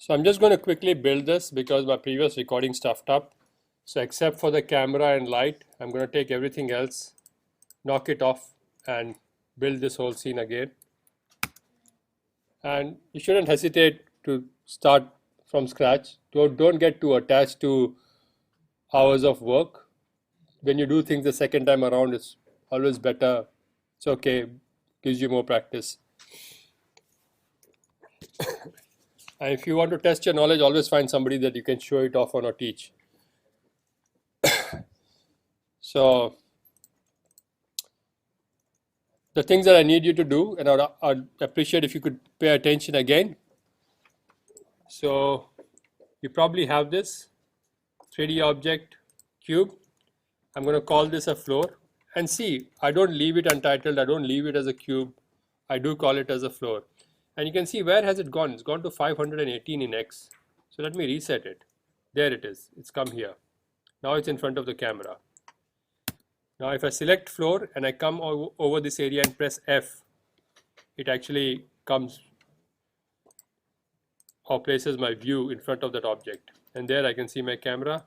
So I'm just going to quickly build this because my previous recording stuffed up. So except for the camera and light, I'm going to take everything else, knock it off and build this whole scene again. And you shouldn't hesitate to start from scratch. Don't get too attached to hours of work. When you do things the second time around, it's always better. It's okay, gives you more practice. And if you want to test your knowledge, always find somebody that you can show it off on or teach. So the things that I need you to do, and I'd appreciate if you could pay attention again. So you probably have this 3D object cube. I'm going to call this a floor, and see, I don't leave it untitled, I don't leave it as a cube, I do call it as a floor. And you can see, where has it gone? It's gone to 518 in X. So let me reset it. There it is, it's come here. Now it's in front of the camera. Now if I select floor and I come over this area and press F, it actually comes or places my view in front of that object. And there I can see my camera.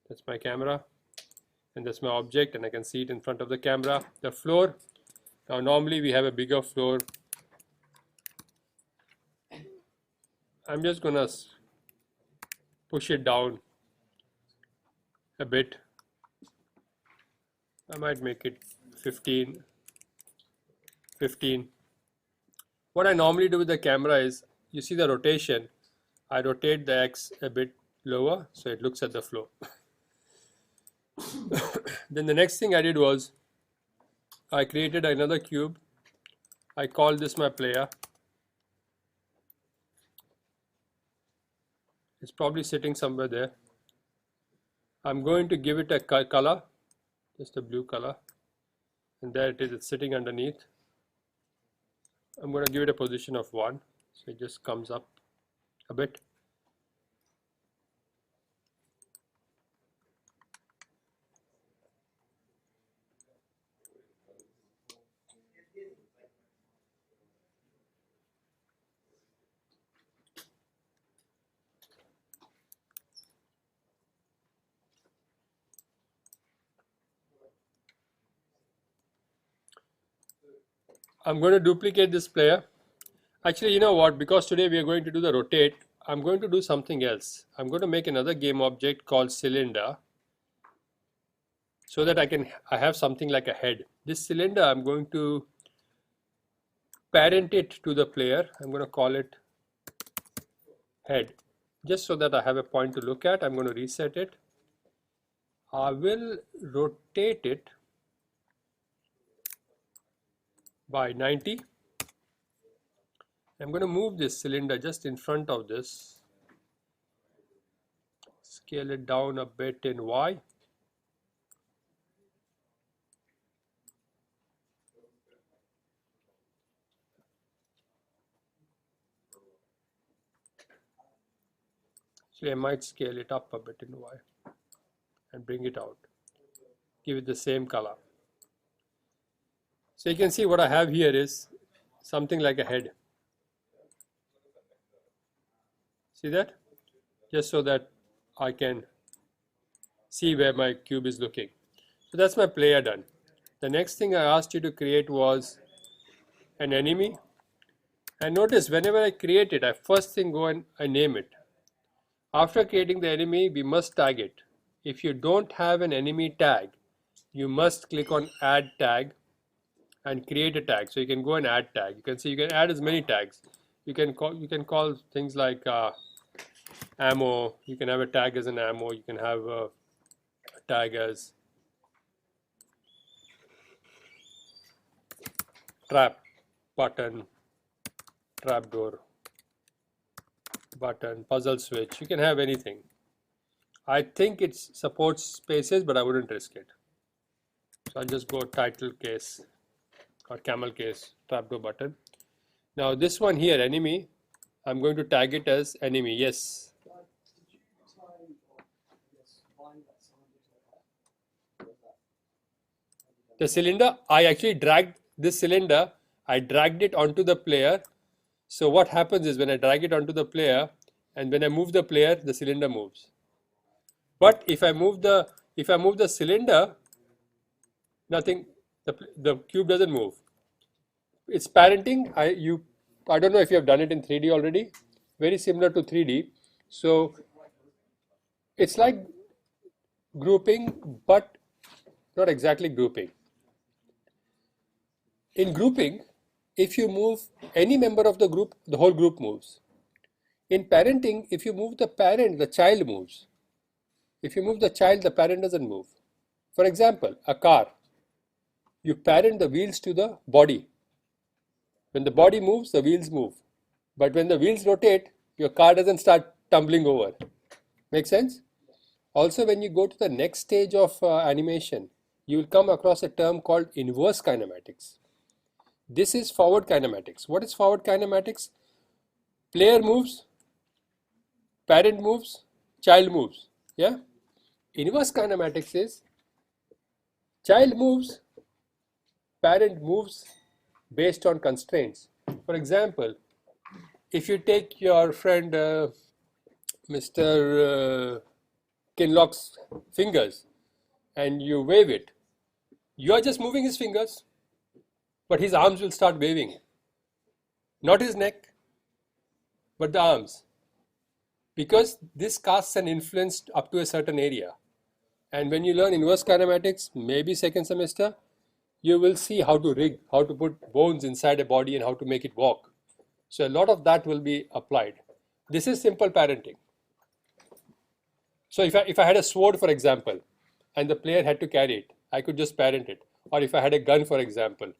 That's my camera. And that's my object, and I can see it in front of the camera. The floor, now normally we have a bigger floor. I'm just gonna push it down a bit. I might make it 15. What I normally do with the camera is, you see the rotation, I rotate the X a bit lower so it looks at the floor. Then the next thing I did was, I created another cube. I called this my player. It's probably sitting somewhere there. I'm going to give it a color, just a blue color, and there it is, it's sitting underneath. I'm going to give it a position of 1, so it just comes up a bit. I'm going to duplicate this player. Actually, you know what, because today we are going to do the rotate, I'm going to do something else. I'm going to make another game object called cylinder, so that I have something like a head. This cylinder, I'm going to parent it to the player. I'm going to call it head, just so that I have a point to look at. I'm going to reset it. I will rotate it by 90. I'm going to move this cylinder just in front of this, scale it down a bit in Y. Actually, I might scale it up a bit in Y and bring it out. Give it the same color. So you can see what I have here is something like a head. See that? Just so that I can see where my cube is looking. So that's my player done. The next thing I asked you to create was an enemy. And notice, whenever I create it, I first thing go and I name it. After creating the enemy, we must tag it. If you don't have an enemy tag, you must click on add tag and create a tag. So you can go and add tag. You can see you can add as many tags. You can call things like ammo. You can have a tag as an ammo. You can have a tag as trap button, trap door button, puzzle switch. You can have anything. I think it supports spaces, but I wouldn't risk it. So I'll just go title case or camel case, trapdoor button. Now this one here, enemy, I'm going to tag it as enemy. Yes. The cylinder, I actually dragged this cylinder, I dragged it onto the player So what happens is when I drag it onto the player and when I move the player, the cylinder moves. But if I move the cylinder, nothing, the cube doesn't move. It's parenting. I don't know if you have done it in 3D already. Very similar to 3D. So it's like grouping, but not exactly grouping. In grouping, if you move any member of the group, the whole group moves. In parenting, if you move the parent, the child moves. If you move the child, the parent doesn't move. For example, a car. You parent the wheels to the body. When the body moves, the wheels move. But when the wheels rotate, your car doesn't start tumbling over. Make sense? Also, when you go to the next stage of animation, you will come across a term called inverse kinematics. This is forward kinematics. What is forward kinematics? Player moves, parent moves, child moves. Yeah? Inverse kinematics is child moves, parent moves based on constraints. For example, if you take your friend Mr. Kinlock's fingers and you wave it, you are just moving his fingers, but his arms will start waving. Not his neck, but the arms. Because this casts an influence up to a certain area. And when you learn inverse kinematics, maybe second semester, you will see how to rig, how to put bones inside a body and how to make it walk. So a lot of that will be applied. This is simple parenting. So if I had a sword, for example, and the player had to carry it, I could just parent it. Or if I had a gun, for example,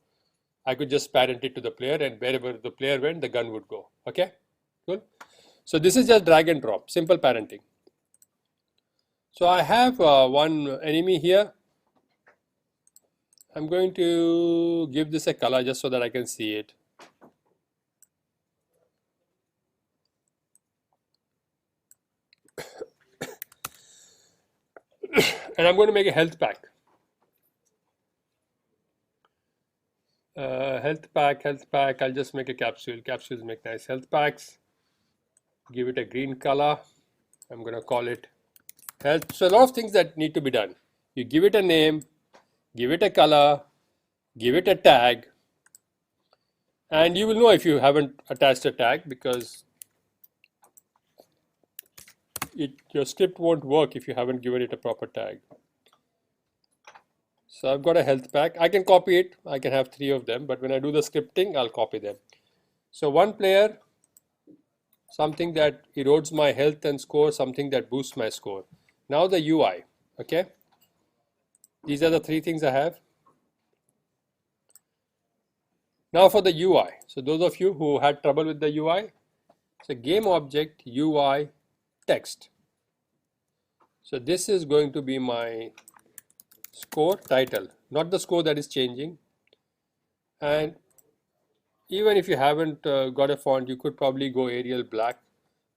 I could just parent it to the player, and wherever the player went, the gun would go. Okay, cool. So this is just drag and drop, simple parenting. So I have one enemy here. I'm going to give this a color just so that I can see it. And I'm going to make a health pack. Health pack. I'll just make a capsule. Capsules make nice health packs. Give it a green color. I'm going to call it health. So a lot of things that need to be done. You give it a name, give it a color, give it a tag, and you will know if you haven't attached a tag because your script won't work if you haven't given it a proper tag. So I've got a health pack. I can copy it. I can have 3 of them, but when I do the scripting, I'll copy them. So one player, something that erodes my health and score, something that boosts my score. Now the UI, okay? These are the 3 things I have. Now for the UI. So those of you who had trouble with the UI, so game object UI text. So this is going to be my score title, not the score that is changing. And even if you haven't got a font, you could probably go Arial black.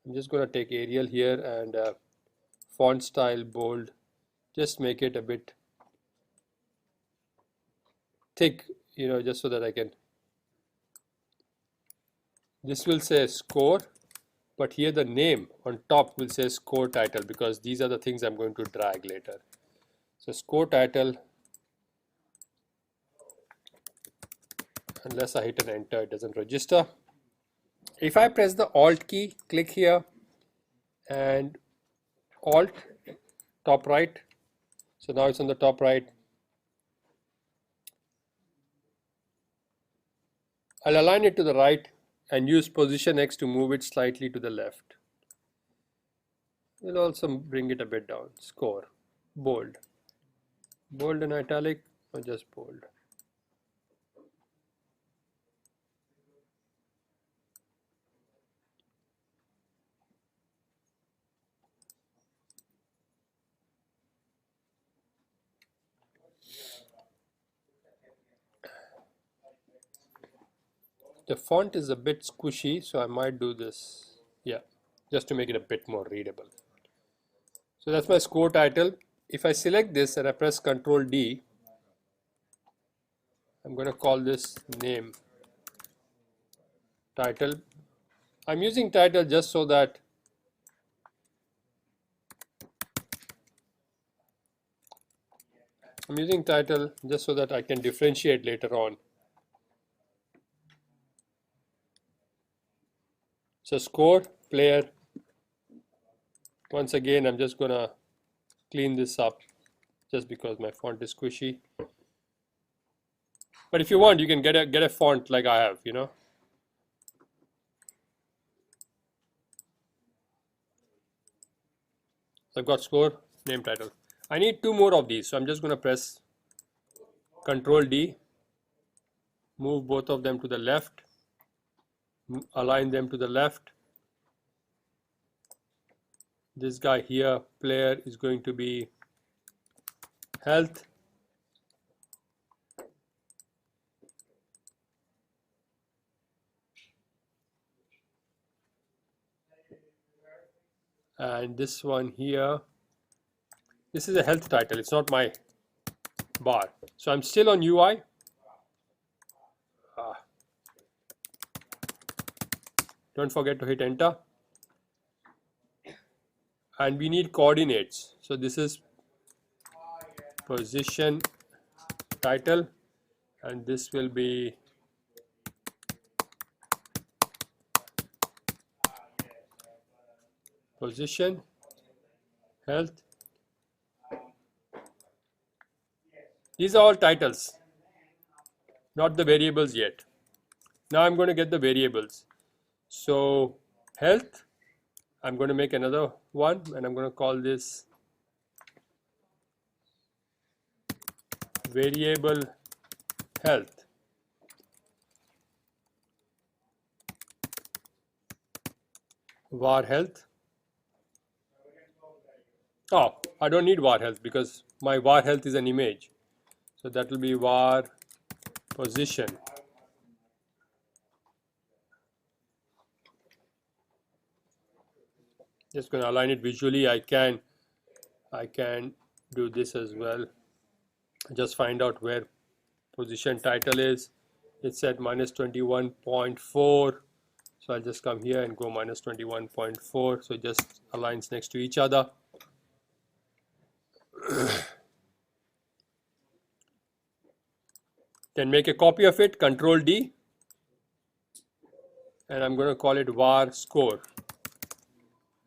I'm just going to take Arial here and font style bold. Just make it a bit thick, just so that I can. This will say score, but here the name on top will say score title because these are the things I'm going to drag later. So score title, unless I hit an enter, it doesn't register. If I press the Alt key, click here and Alt, top right. So now it's on the top right. I'll align it to the right and use position X to move it slightly to the left. We'll also bring it a bit down. Score, bold. Bold and italic or just bold? The font is a bit squishy, so I might do this, yeah, just to make it a bit more readable. So that's my score title. If I select this and I press Ctrl D, I'm going to call this name title I'm using title just so that I can differentiate later on. So score, player. Once again, I'm just gonna clean this up just because my font is squishy. But if you want, you can get a font like I have, So I've got score, name, title. I need 2 more of these, so I'm just gonna press Control D, move both of them to the left, align them to the left. This guy here, player, is going to be health. And this one here, this is a health title, it's not my bar. So I'm still on UI. Don't forget to hit enter. And we need coordinates. So this is position title, and this will be position health. These are all titles, not the variables yet. Now I'm going to get the variables. So health, I'm going to make another one, and I'm going to call this variable health. Var health. Oh, I don't need var health because my var health is an image. So that will be var position. Just going to align it visually. I can do this as well. Just find out where position title is. It's at -21.4. So I'll just come here and go -21.4. So it just aligns next to each other. Then make a copy of it, Control D, and I'm going to call it var score.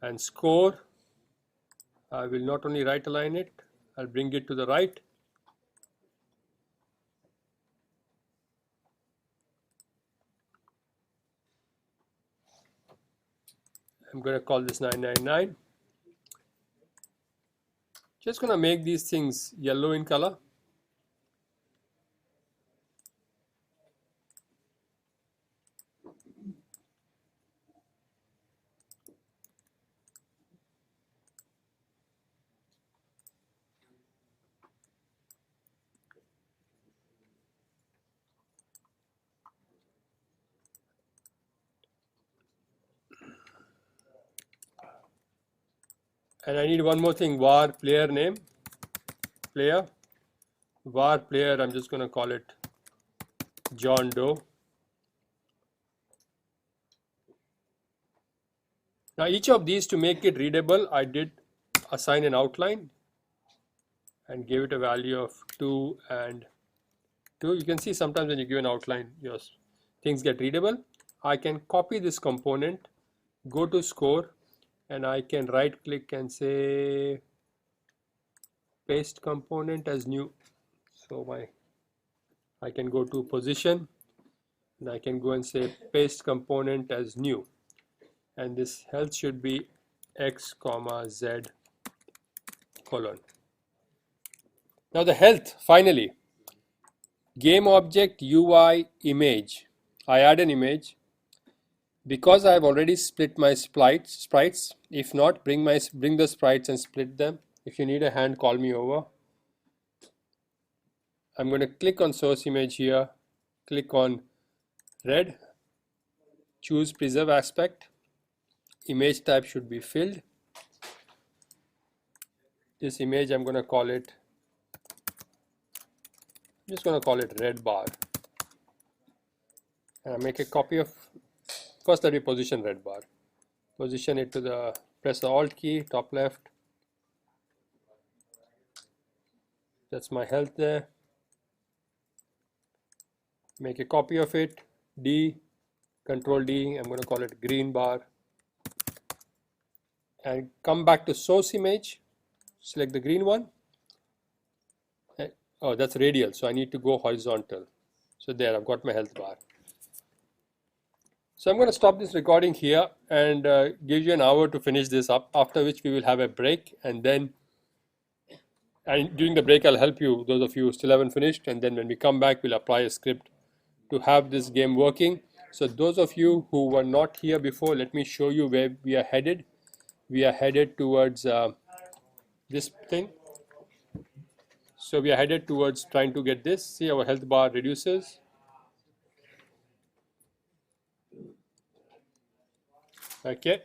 And score, I will not only right align it, I'll bring it to the right. I'm going to call this 999. Just going to make these things yellow in color. And I need one more thing, var player name, player, var player, I'm just going to call it John Doe. Now each of these, to make it readable, I did assign an outline and gave it a value of 2 and 2. You can see sometimes when you give an outline, your things get readable. I can copy this component, go to score, and I can right click and say paste component as new. So I can go to position, and I can go and say paste component as new, and this health should be x comma z colon. Now the health, finally, game object UI image. I add an image. Because I have already split my sprites, if not, bring the sprites and split them. If you need a hand, call me over. I'm going to click on source image here, click on red, choose preserve aspect, image type should be filled. This image I'm just going to call it red bar, and I make a copy of First let me position red bar. Position it to the, press the Alt key, top left. That's my health there. Make a copy of it, D, Control D, I'm going to call it green bar. And come back to source image, select the green one. Oh, that's radial, so I need to go horizontal. So there, I've got my health bar. So I'm going to stop this recording here and give you an hour to finish this up, after which we will have a break, and then during the break I'll help you, those of you who still haven't finished, and then when we come back we'll apply a script to have this game working. So those of you who were not here before, let me show you where we are headed. We are headed towards this thing. So we are headed towards trying to get this. See, our health bar reduces. Okay,